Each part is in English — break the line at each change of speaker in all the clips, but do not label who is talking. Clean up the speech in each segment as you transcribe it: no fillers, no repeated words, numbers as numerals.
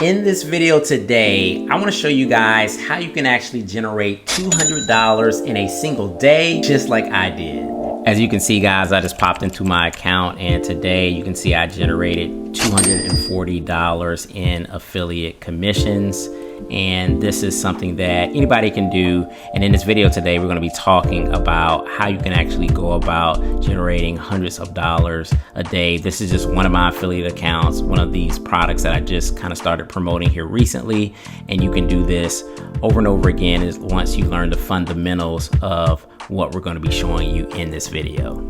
In this video today, I want to show you guys how you can actually generate $200 in a single day, just like I did. As you can see, guys, I just popped into my account and today you can see I generated $240 in affiliate commissions. And this is something that anybody can do. And in this video today, we're going to be talking about how you can actually go about generating hundreds of dollars a day. This is just one of my affiliate accounts, one of these products that I just kind of started promoting here recently. And you can do this over and over again once you learn the fundamentals of what we're going to be showing you in this video.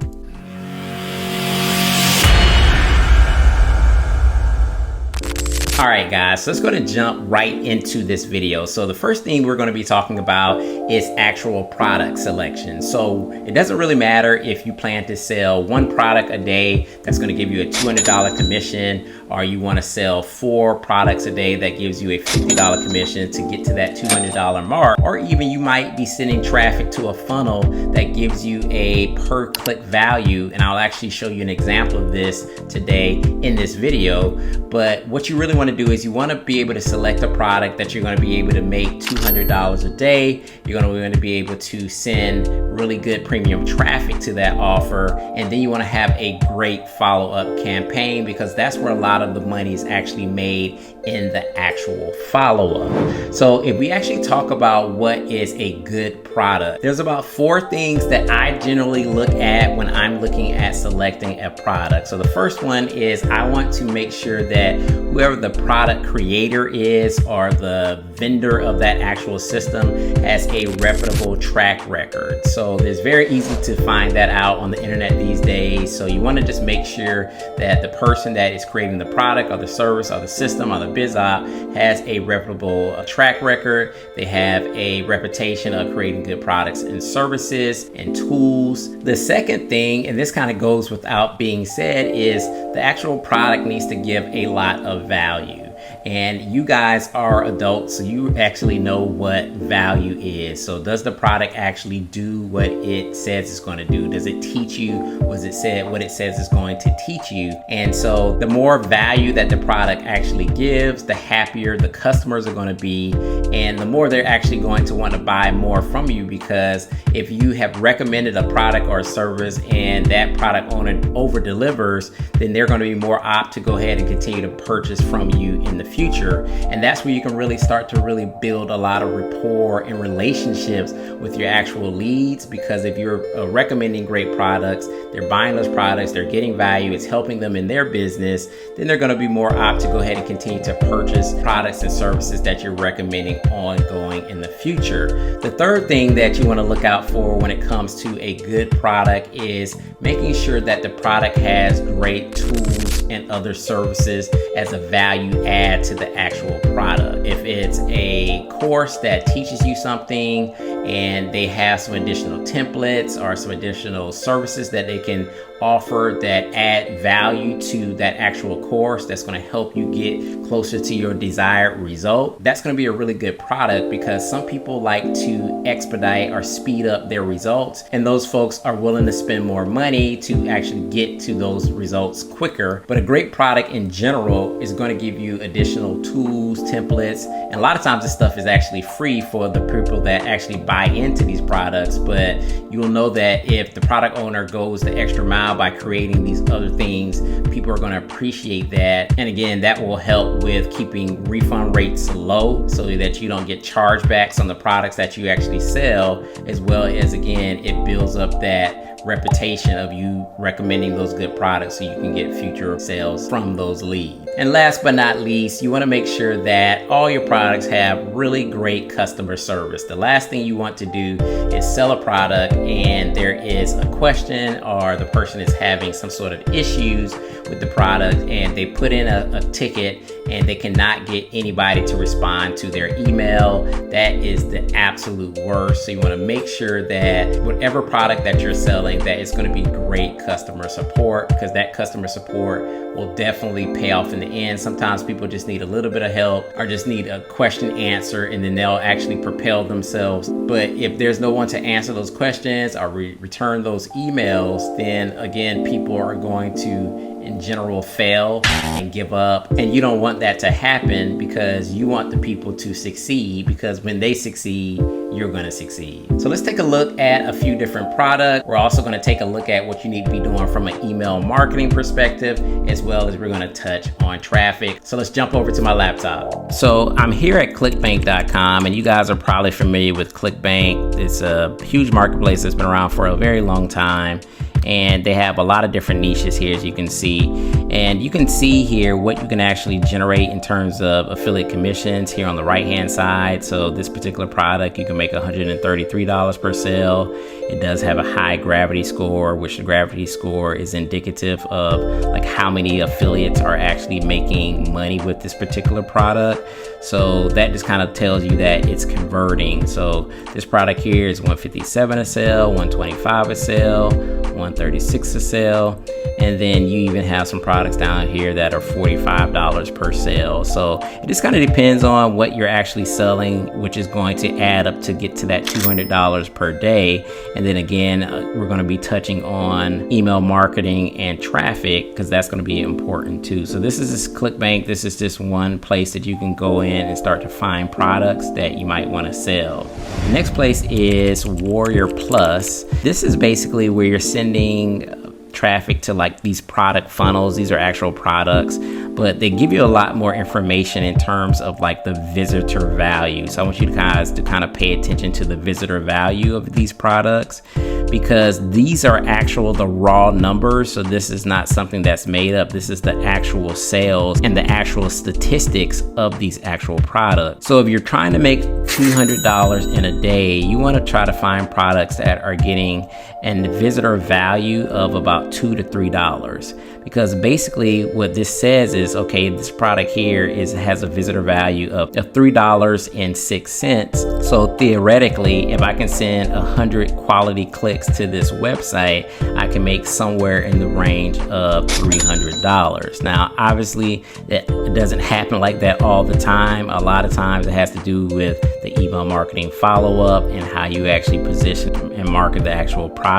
All right, guys, so let's go to jump right into this video. So the first thing we're going to be talking about is actual product selection. So it doesn't really matter if you plan to sell one product a day that's going to give you a $200 commission, or you want to sell 4 products a day that gives you a $50 commission to get to that $200 mark, or even you might be sending traffic to a funnel that gives you a per click value. And I'll actually show you an example of this today in this video. But what you really want to do is you want to be able to select a product that you're going to be able to make $200 a day. You're going to be able to send really good premium traffic to that offer, and then you want to have a great follow-up campaign, because that's where a lot of the money is actually made, in the actual follow-up. So if we actually talk about what is a good product, there's about 4 things that I generally look at when I'm looking at selecting a product. So the first one is I want to make sure that whoever the product creator is, or the vendor of that actual system, has a reputable track record. So it's very easy to find that out on the internet these days. So you want to just make sure that the person that is creating the product or the service or the system or the biz op has a reputable track record. They have a reputation of creating good products and services and tools. The second thing, and this kind of goes without being said, is the actual product needs to give a lot of value. And you guys are adults, so you actually know what value is. So does the product actually do what it says it's going to do? Does it teach you what it says it's going to teach you? And so the more value that the product actually gives, the happier the customers are going to be, and the more they're actually going to want to buy more from you. Because if you have recommended a product or a service and that product owner over delivers, then they're going to be more apt to go ahead and continue to purchase from you in the future. And that's where you can really start to really build a lot of rapport and relationships with your actual leads. Because if you're recommending great products, they're buying those products, they're getting value, it's helping them in their business, then they're going to be more apt to go ahead and continue to purchase products and services that you're recommending ongoing in the future. The third thing that you want to look out for when it comes to a good product is making sure that the product has great tools and other services as a value add to the actual product. If it's a course that teaches you something and they have some additional templates or some additional services that they can offer that add value to that actual course, that's going to help you get closer to your desired result, that's going to be a really good product. Because some people like to expedite or speed up their results, and those folks are willing to spend more money to actually get to those results quicker. But a great product in general is going to give you additional tools, templates, and a lot of times this stuff is actually free for the people that actually buy into these products. But you will know that if the product owner goes the extra mile by creating these other things, people are going to appreciate that. And again, that will help with keeping refund rates low so that you don't get chargebacks on the products that you actually sell, as well as, again, it builds up that reputation of you recommending those good products so you can get future sales from those leads. And last but not least, you want to make sure that all your products have really great customer service. The last thing you want to do is sell a product and there is a question, or the person is having some sort of issues with the product, and they put in a ticket and they cannot get anybody to respond to their email. That is the absolute worst. So you want to make sure that whatever product that you're selling, that it's going to be great customer support, because that customer support will definitely pay off in the end. Sometimes people just need a little bit of help or just need a question answered, and then they'll actually propel themselves. But if there's no one to answer those questions or return those emails, then again, people are going to in general fail and give up. And you don't want that to happen because you want the people to succeed, because when they succeed, you're going to succeed. So let's take a look at a few different products. We're also going to take a look at what you need to be doing from an email marketing perspective, as well as we're going to touch on traffic. So let's jump over to my laptop. So I'm here at ClickBank.com, and you guys are probably familiar with ClickBank. It's a huge marketplace that's been around for a very long time, and they have a lot of different niches here, as you can see. And you can see here what you can actually generate in terms of affiliate commissions here on the right hand side. So this particular product, you can make $133 per sale. It does have a high gravity score, which the gravity score is indicative of like how many affiliates are actually making money with this particular product. So that just kind of tells you that it's converting. So this product here is $157 a sale, $125 a sale, $136 a sale, and then you even have some products down here that are $45 per sale. So it just kind of depends on what you're actually selling, which is going to add up to get to that $200 per day. And then again, we're going to be touching on email marketing and traffic, because that's going to be important too. So this is this ClickBank. This is just one place that you can go in and start to find products that you might want to sell. The next place is Warrior Plus. This is basically where you're sending traffic to like these product funnels. These are actual products, but they give you a lot more information in terms of like the visitor value. So I want you guys to kind of pay attention to the visitor value of these products, because these are the raw numbers. So this is not something that's made up. This is the actual sales and the actual statistics of these actual products. So if you're trying to make $200 in a day, you want to try to find products that are getting a visitor value of about $2 to $3, because basically what this says is, okay, this product here has a visitor value of $3.06. So theoretically, if I can send 100 quality clicks to this website, I can make somewhere in the range of $300. Now, obviously, it doesn't happen like that all the time. A lot of times it has to do with the email marketing follow-up and how you actually position and market the actual product.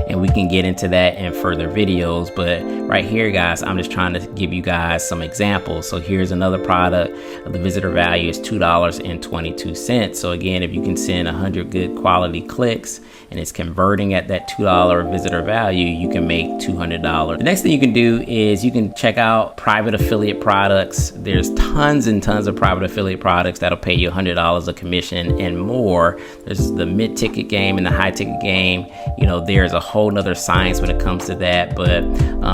And we can get into that in further videos. But right here, guys, I'm just trying to give you guys some examples. So here's another product. The visitor value is $2.22. So again, if you can send 100 good quality clicks and it's converting at that $2 visitor value, you can make $200. The next thing you can do is you can check out private affiliate products. There's tons and tons of private affiliate products that'll pay you $100 a commission and more. There's the mid-ticket game and the high-ticket game. You know, there's a whole nother science when it comes to that. But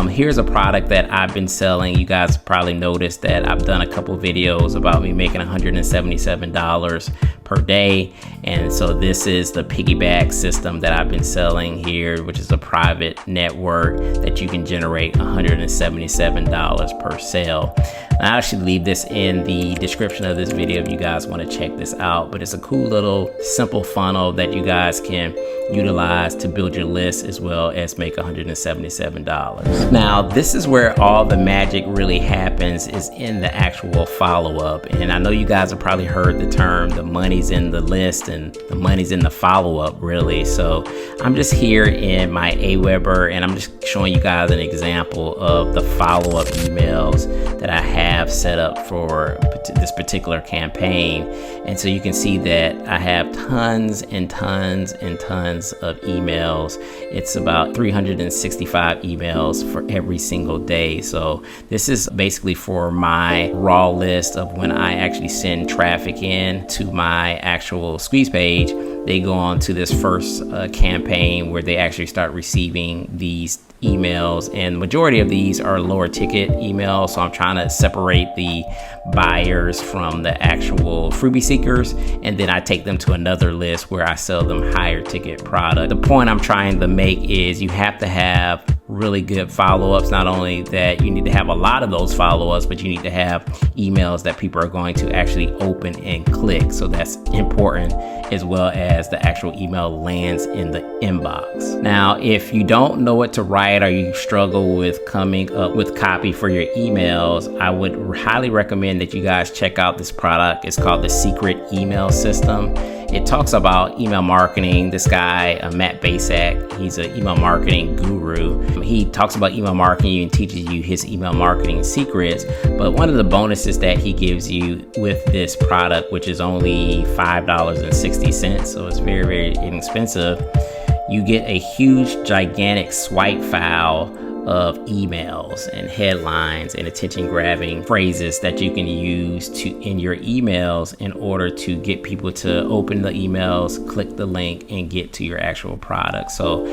here's a product that I've been selling. You guys probably noticed that I've done a couple videos about me making $177 per day. And so this is the Piggyback System that I've been selling here, which is a private network that you can generate $177 per sale. I'll actually leave this in the description of this video if you guys want to check this out. But it's a cool little simple funnel that you guys can utilize to build your list as well as make $177. Now, this is where all the magic really happens, is in the actual follow-up. And I know you guys have probably heard the term, the money's in the list and the money's in the follow-up, really. So I'm just here in my Aweber, and I'm just showing you guys an example of the follow-up emails that I have set up for this particular campaign. And so you can see that I have tons and tons and tons of emails. It's about 365 emails for every single day. So this is basically for my raw list of when I actually send traffic in to my actual squeeze page. They go on to this first campaign where they actually start receiving these emails, and the majority of these are lower ticket emails. So I'm trying to separate the buyers from the actual freebie seekers, and then I take them to another list where I sell them higher ticket product. The point I'm trying to make is you have to have really good follow-ups. Not only that, you need to have a lot of those follow-ups, but you need to have emails that people are going to actually open and click. So that's important, as well as the actual email lands in the inbox. Now, if you don't know what to write or you struggle with coming up with copy for your emails, I would highly recommend that you guys check out this product. It's called the Secret Email System. it talks about email marketing. This guy, Matt Basak, he's an email marketing guru. He talks about email marketing and teaches you his email marketing secrets. But one of the bonuses that he gives you with this product, which is only $5.60, so it's very, very inexpensive, you get a huge, gigantic swipe file of emails and headlines and attention grabbing phrases that you can use in your emails in order to get people to open the emails, click the link, and get to your actual product. So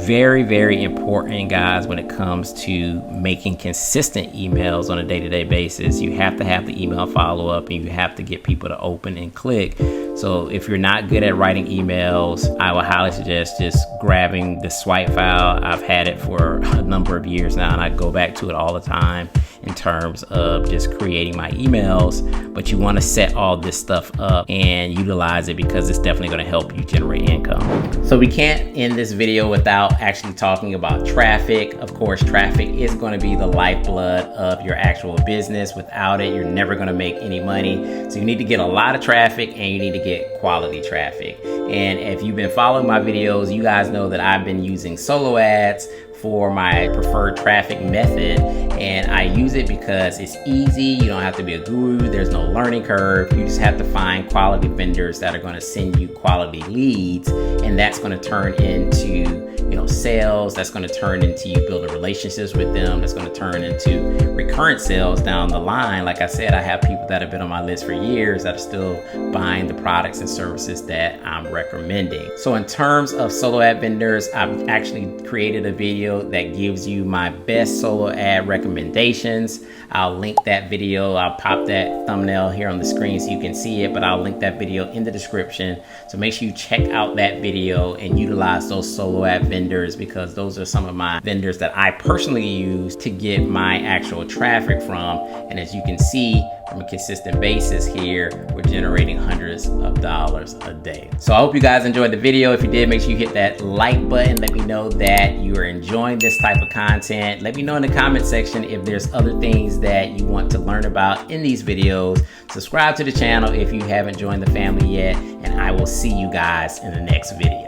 very, very important, guys, when it comes to making consistent emails on a day-to-day basis. You have to have the email follow-up, and you have to get people to open and click. So if you're not good at writing emails, I would highly suggest just grabbing the swipe file. I've had it for a number of years now, and I go back to it all the time in terms of just creating my emails. But you want to set all this stuff up and utilize it, because it's definitely going to help you generate income. So we can't end this video without actually talking about traffic. Of course, traffic is going to be the lifeblood of your actual business. Without it, you're never going to make any money. So you need to get a lot of traffic, and you need to get quality traffic. And if you've been following my videos, you guys know that I've been using solo ads for my preferred traffic method, and I use it because it's easy. You don't have to be a guru. There's no learning curve. You just have to find quality vendors that are going to send you quality leads, and that's going to turn into sales. That's going to turn into you building relationships with them. That's going to turn into recurrent sales down the line. Like I said, I have people that have been on my list for years that are still buying the products and services that I'm recommending. So in terms of solo ad vendors, I've actually created a video that gives you my best solo ad recommendations. I'll link that video. I'll pop that thumbnail here on the screen so you can see it, but I'll link that video in the description. So make sure you check out that video and utilize those solo ad vendors, because those are some of my vendors that I personally use to get my actual traffic from. And as you can see, from a consistent basis here, we're generating hundreds of dollars a day. So I hope you guys enjoyed the video. If you did, make sure you hit that like button. Let me know that you are enjoying this type of content. Let me know in the comment section if there's other things that you want to learn about in these videos. Subscribe to the channel if you haven't joined the family yet, and I will see you guys in the next video.